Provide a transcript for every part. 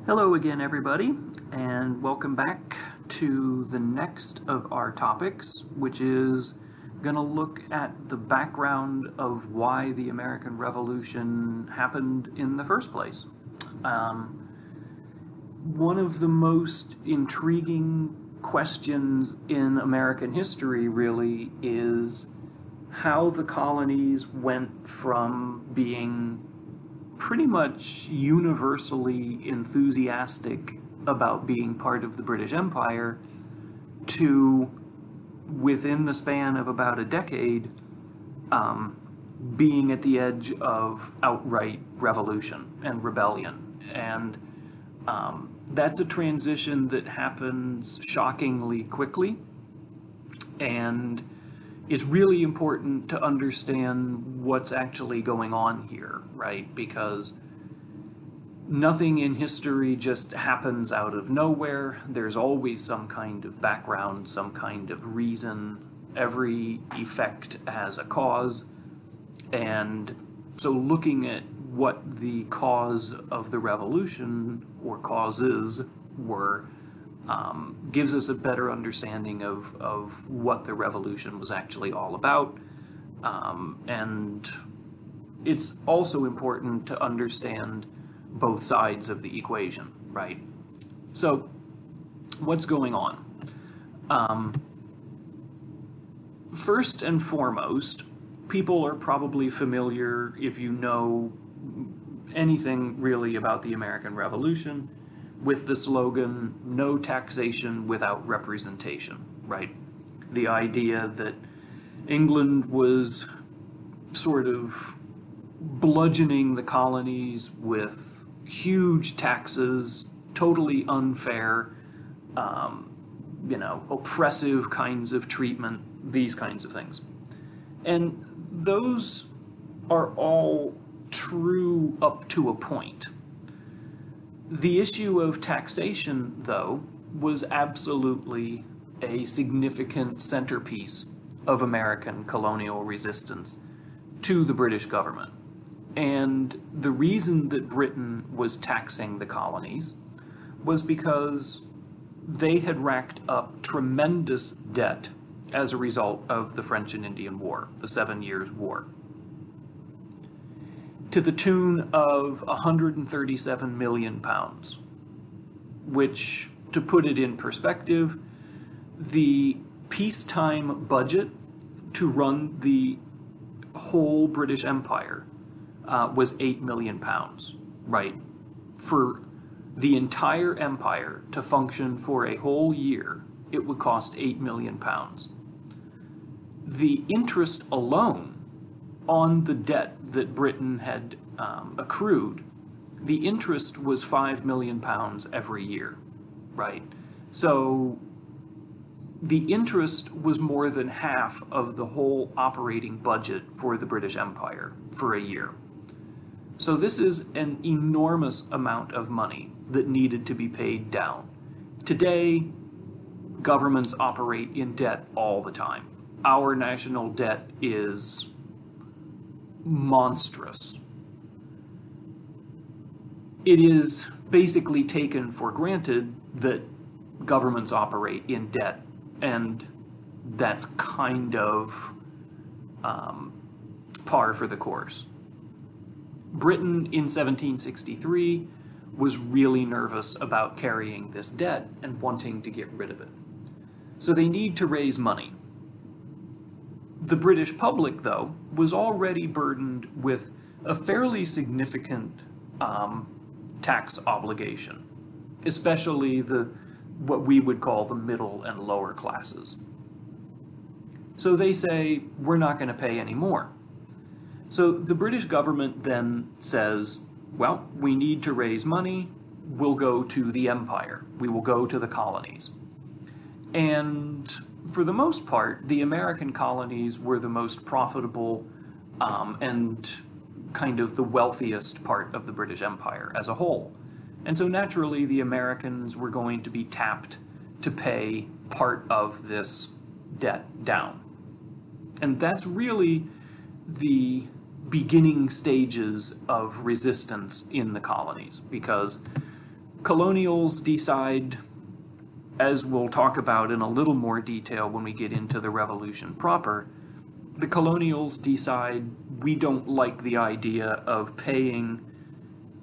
Hello again, everybody, and welcome back to the next of our topics, which is going to look at the background of why the American Revolution happened in the first place. One of the most intriguing questions in American history really is how the colonies went from being pretty much universally enthusiastic about being part of the British Empire to, within the span of about a decade, being at the edge of outright revolution and rebellion. And that's a transition that happens shockingly quickly, and it's really important to understand what's actually going on here, right? Because nothing in history just happens out of nowhere. There's always some kind of background, some kind of reason. Every effect has a cause. And so looking at what the cause of the revolution, or causes, were, gives us a better understanding of what the revolution was actually all about. And it's also important to understand both sides of the equation, right? So what's going on? First and foremost, people are probably familiar, if you know anything really about the American Revolution, with the slogan, "No taxation without representation," right? The idea that England was sort of bludgeoning the colonies with huge taxes, totally unfair, oppressive kinds of treatment, these kinds of things. And those are all true up to a point. The issue of taxation, though, was absolutely a significant centerpiece of American colonial resistance to the British government. And the reason that Britain was taxing the colonies was because they had racked up tremendous debt as a result of the French and Indian War, the 7 Years' War, to the tune of 137 million pounds, which, to put it in perspective, the peacetime budget to run the whole British Empire was 8 million pounds, right? For the entire empire to function for a whole year, it would cost 8 million pounds. The interest alone on the debt that Britain had accrued, the interest was 5 million pounds every year, right? So the interest was more than half of the whole operating budget for the British Empire for a year. So this is an enormous amount of money that needed to be paid down. Today, governments operate in debt all the time. Our national debt is monstrous. It is basically taken for granted that governments operate in debt, and that's kind of par for the course. Britain in 1763 was really nervous about carrying this debt and wanting to get rid of it. So they need to raise money. The British public, though, was already burdened with a fairly significant tax obligation, especially what we would call the middle and lower classes. So they say, we're not going to pay any more. So the British government then says, well, we need to raise money, we'll go to the empire, we will go to the colonies. And for the most part, the American colonies were the most profitable and kind of the wealthiest part of the British Empire as a whole. And so naturally, the Americans were going to be tapped to pay part of this debt down. And that's really the beginning stages of resistance in the colonies, because colonials decide, as we'll talk about in a little more detail when we get into the revolution proper, the colonials decide we don't like the idea of paying,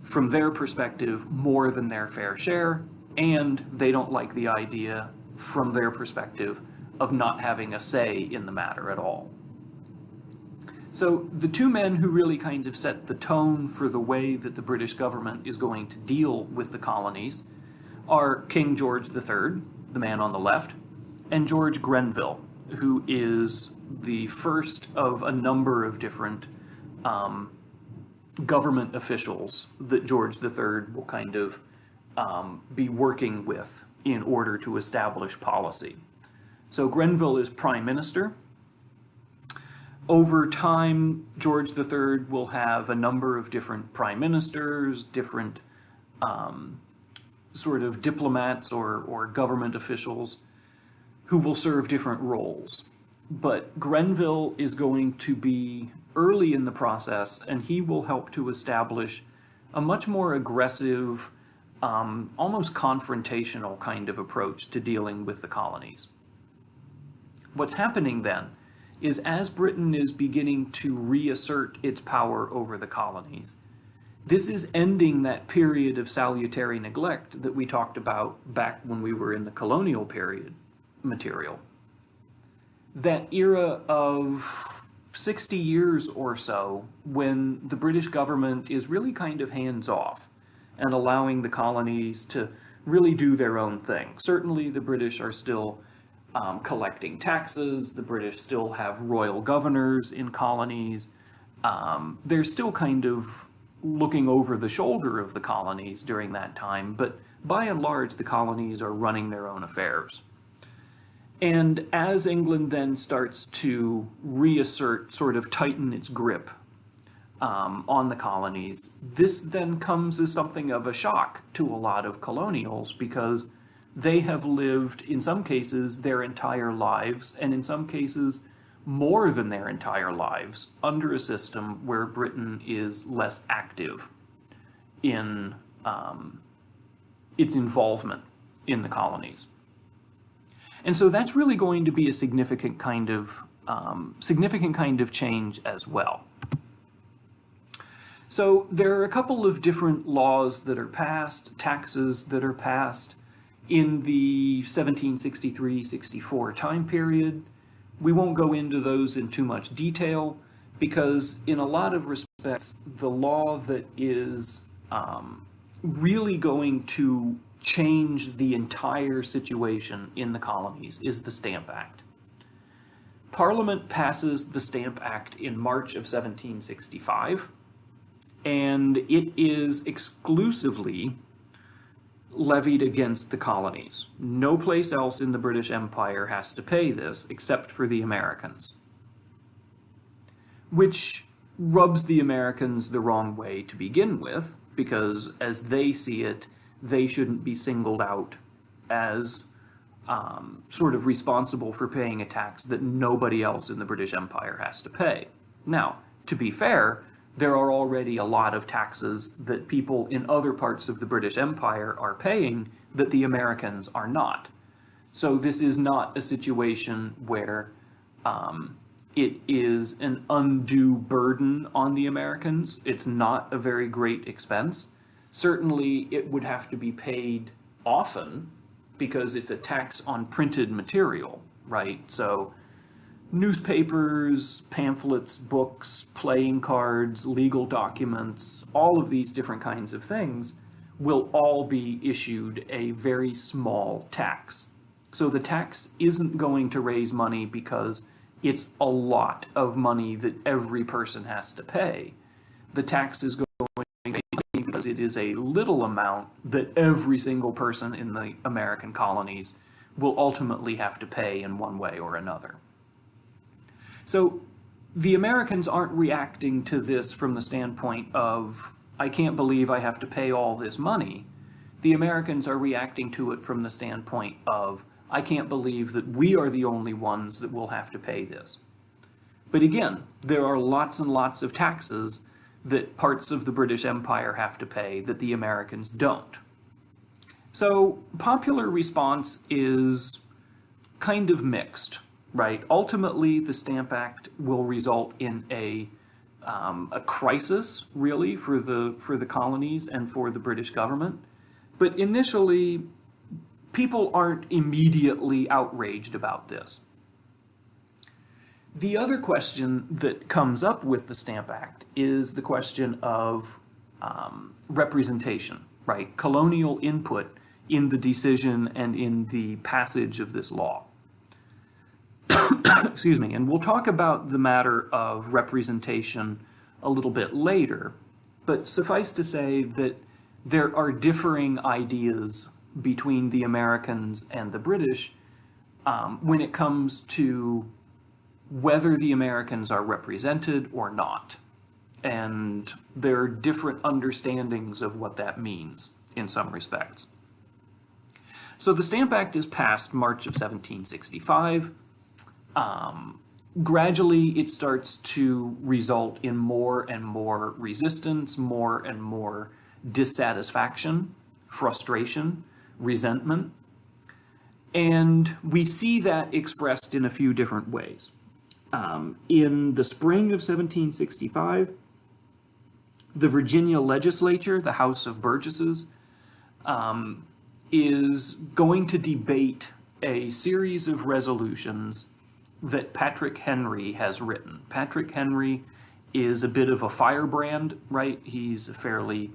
from their perspective, more than their fair share, and they don't like the idea, from their perspective, of not having a say in the matter at all. So the two men who really kind of set the tone for the way that the British government is going to deal with the colonies are King George III, the man on the left, and George Grenville, who is the first of a number of different government officials that George III will kind of be working with in order to establish policy. So Grenville is prime minister. Over time, George III will have a number of different prime ministers, different sort of diplomats or government officials who will serve different roles. But Grenville is going to be early in the process, and he will help to establish a much more aggressive, almost confrontational kind of approach to dealing with the colonies. What's happening then is, as Britain is beginning to reassert its power over the colonies, this is ending that period of salutary neglect that we talked about back when we were in the colonial period material. That era of 60 years or so when the British government is really kind of hands-off and allowing the colonies to really do their own thing. Certainly the British are still collecting taxes, the British still have royal governors in colonies, they're still kind of looking over the shoulder of the colonies during that time, but by and large the colonies are running their own affairs. And as England then starts to reassert, sort of tighten its grip on the colonies, this then comes as something of a shock to a lot of colonials, because they have lived, in some cases, their entire lives, and in some cases, more than their entire lives, under a system where Britain is less active in its involvement in the colonies. And so that's really going to be a significant kind of change as well. So there are a couple of different laws that are passed, taxes that are passed in the 1763-64 time period. We won't go into those in too much detail, because in a lot of respects, the law that is really going to change the entire situation in the colonies is the Stamp Act. Parliament passes the Stamp Act in March of 1765, and it is exclusively levied against the colonies. No place else in the British Empire has to pay this except for the Americans, which rubs the Americans the wrong way to begin with, because as they see it, they shouldn't be singled out as sort of responsible for paying a tax that nobody else in the British Empire has to pay. Now, to be fair, there are already a lot of taxes that people in other parts of the British Empire are paying that the Americans are not. So this is not a situation where it is an undue burden on the Americans. It's not a very great expense. Certainly it would have to be paid often because it's a tax on printed material, right? So newspapers, pamphlets, books, playing cards, legal documents, all of these different kinds of things will all be issued a very small tax. So the tax isn't going to raise money because it's a lot of money that every person has to pay. The tax is going to raise money because it is a little amount that every single person in the American colonies will ultimately have to pay in one way or another. So the Americans aren't reacting to this from the standpoint of, I can't believe I have to pay all this money. The Americans are reacting to it from the standpoint of, I can't believe that we are the only ones that will have to pay this. But again, there are lots and lots of taxes that parts of the British Empire have to pay that the Americans don't. So popular response is kind of mixed, right? Ultimately, the Stamp Act will result in a crisis, really, for the colonies and for the British government. But initially, people aren't immediately outraged about this. The other question that comes up with the Stamp Act is the question of representation, right? Colonial input in the decision and in the passage of this law. Excuse me, and we'll talk about the matter of representation a little bit later, but suffice to say that there are differing ideas between the Americans and the British when it comes to whether the Americans are represented or not. And there are different understandings of what that means in some respects. So the Stamp Act is passed March of 1765. Gradually, it starts to result in more and more resistance, more and more dissatisfaction, frustration, resentment. And we see that expressed in a few different ways. In the spring of 1765, the Virginia legislature, the House of Burgesses, is going to debate a series of resolutions that Patrick Henry has written. Patrick Henry is a bit of a firebrand, right? He's a fairly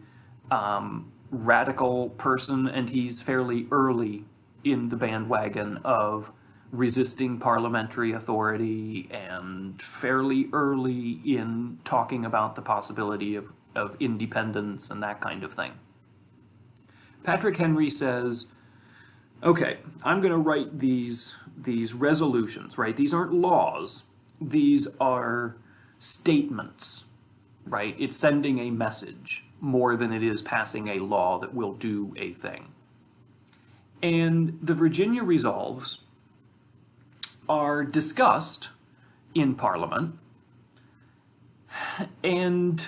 radical person, and he's fairly early in the bandwagon of resisting parliamentary authority and fairly early in talking about the possibility of independence and that kind of thing. Patrick Henry says, okay, I'm going to write these resolutions, right? These aren't laws. These are statements, right? It's sending a message more than it is passing a law that will do a thing. And the Virginia resolves are discussed in Parliament, and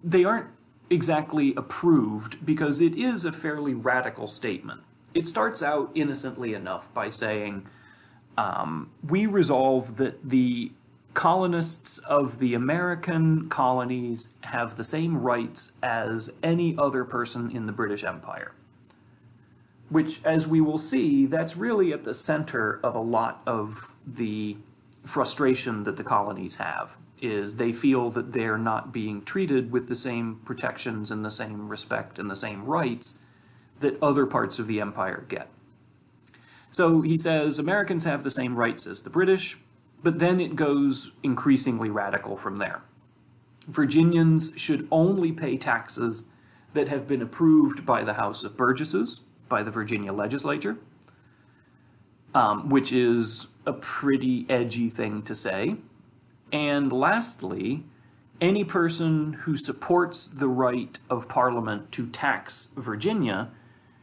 they aren't exactly approved because it is a fairly radical statement. It starts out innocently enough by saying, we resolve that the colonists of the American colonies have the same rights as any other person in the British Empire. Which, as we will see, that's really at the center of a lot of the frustration that the colonies have, is they feel that they're not being treated with the same protections and the same respect and the same rights that other parts of the empire get. So he says Americans have the same rights as the British, but then it goes increasingly radical from there. Virginians should only pay taxes that have been approved by the House of Burgesses, by the Virginia legislature, which is a pretty edgy thing to say. And lastly, any person who supports the right of Parliament to tax Virginia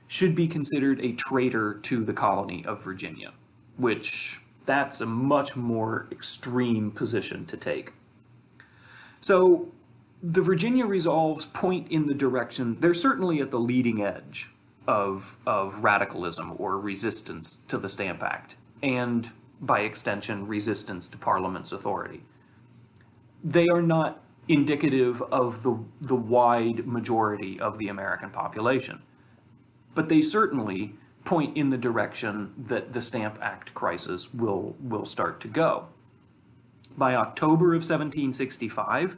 should be considered a traitor to the colony of Virginia, which that's a much more extreme position to take. So the Virginia resolves point in the direction, they're certainly at the leading edge of radicalism or resistance to the Stamp Act, and by extension, resistance to Parliament's authority. They are not indicative of the wide majority of the American population, but they certainly point in the direction that the Stamp Act crisis will start to go. By October of 1765,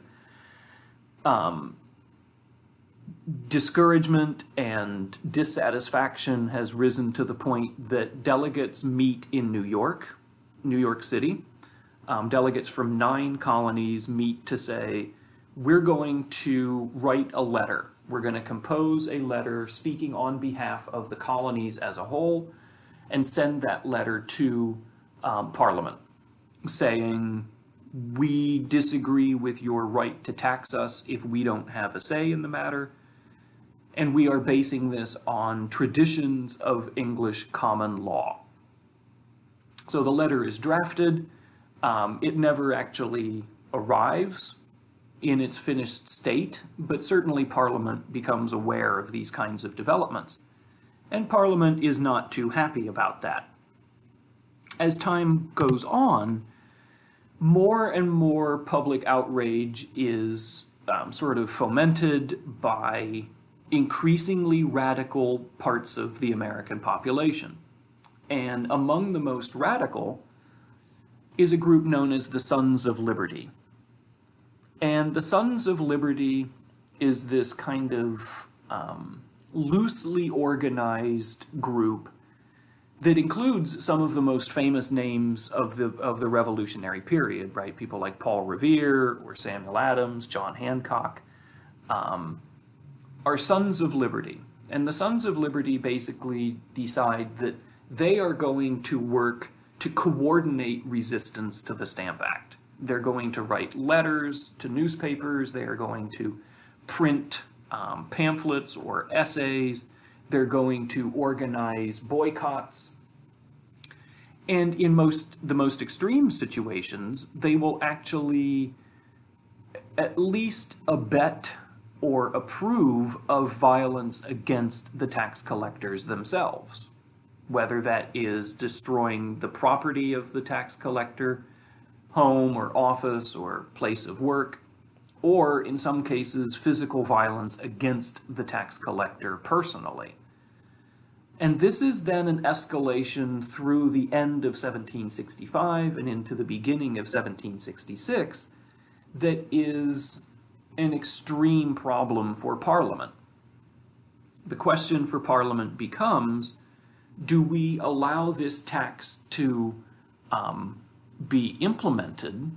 discouragement and dissatisfaction has risen to the point that delegates meet in New York City. Delegates from 9 colonies meet to say, we're going to write a letter. We're going to compose a letter speaking on behalf of the colonies as a whole and send that letter to Parliament saying, we disagree with your right to tax us if we don't have a say in the matter, and we are basing this on traditions of English common law. So the letter is drafted. It never actually arrives in its finished state, but certainly Parliament becomes aware of these kinds of developments. And Parliament is not too happy about that. As time goes on, more and more public outrage is sort of fomented by increasingly radical parts of the American population. And among the most radical is a group known as the Sons of Liberty. And the Sons of Liberty is this kind of loosely organized group that includes some of the most famous names of the Revolutionary period, right? People like Paul Revere or Samuel Adams, John Hancock, are Sons of Liberty. And the Sons of Liberty basically decide that they are going to work to coordinate resistance to the Stamp Act. They're going to write letters to newspapers, they are going to print pamphlets or essays, they're going to organize boycotts, and in the most extreme situations, they will actually at least abet or approve of violence against the tax collectors themselves, whether that is destroying the property of the tax collector, home or office or place of work, or in some cases physical violence against the tax collector personally. And this is then an escalation through the end of 1765 and into the beginning of 1766 that is an extreme problem for Parliament. The question for Parliament becomes, do we allow this tax to be implemented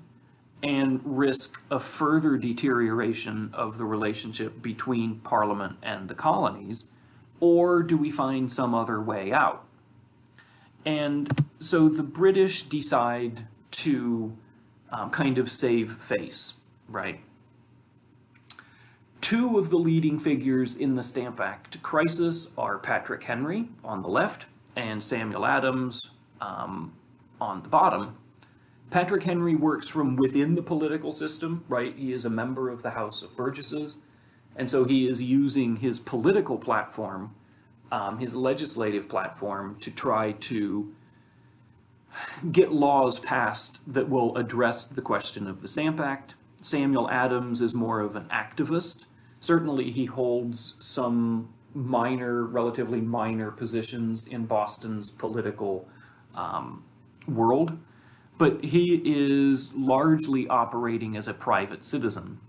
and risk a further deterioration of the relationship between Parliament and the colonies, or do we find some other way out? And so the British decide to kind of save face, right? Two of the leading figures in the Stamp Act crisis are Patrick Henry on the left and Samuel Adams on the bottom. Patrick Henry works from within the political system, right? He is a member of the House of Burgesses, and so he is using his political platform, his legislative platform, to try to get laws passed that will address the question of the Stamp Act. Samuel Adams is more of an activist. Certainly he holds some relatively minor positions in Boston's political world, but he is largely operating as a private citizen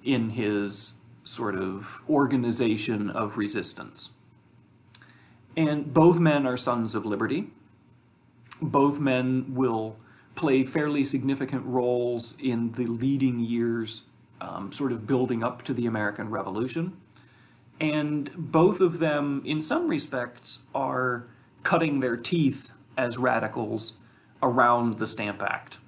in his sort of organization of resistance. And both men are Sons of Liberty. Both men will play fairly significant roles in the leading years, sort of building up to the American Revolution. And both of them, in some respects, are cutting their teeth as radicals around the Stamp Act.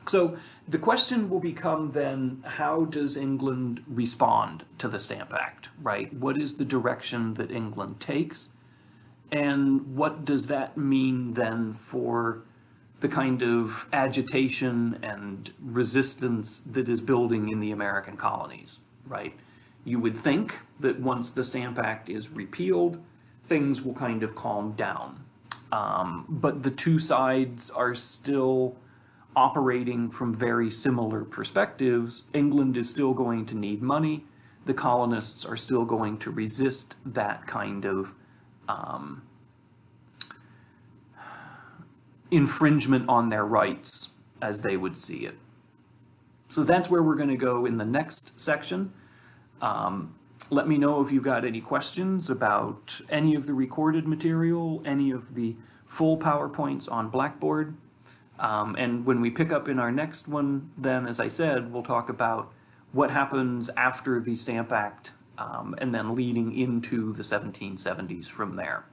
So the question will become then, how does England respond to the Stamp Act, right? What is the direction that England takes? And what does that mean then for the kind of agitation and resistance that is building in the American colonies, right? You would think that once the Stamp Act is repealed, things will kind of calm down. But the two sides are still operating from very similar perspectives. England is still going to need money. The colonists are still going to resist that kind of infringement on their rights as they would see it. So that's where we're going to go in the next section. Let me know if you've got any questions about any of the recorded material, any of the full PowerPoints on Blackboard. And when we pick up in our next one, then, as I said, we'll talk about what happens after the Stamp Act and then leading into the 1770s from there.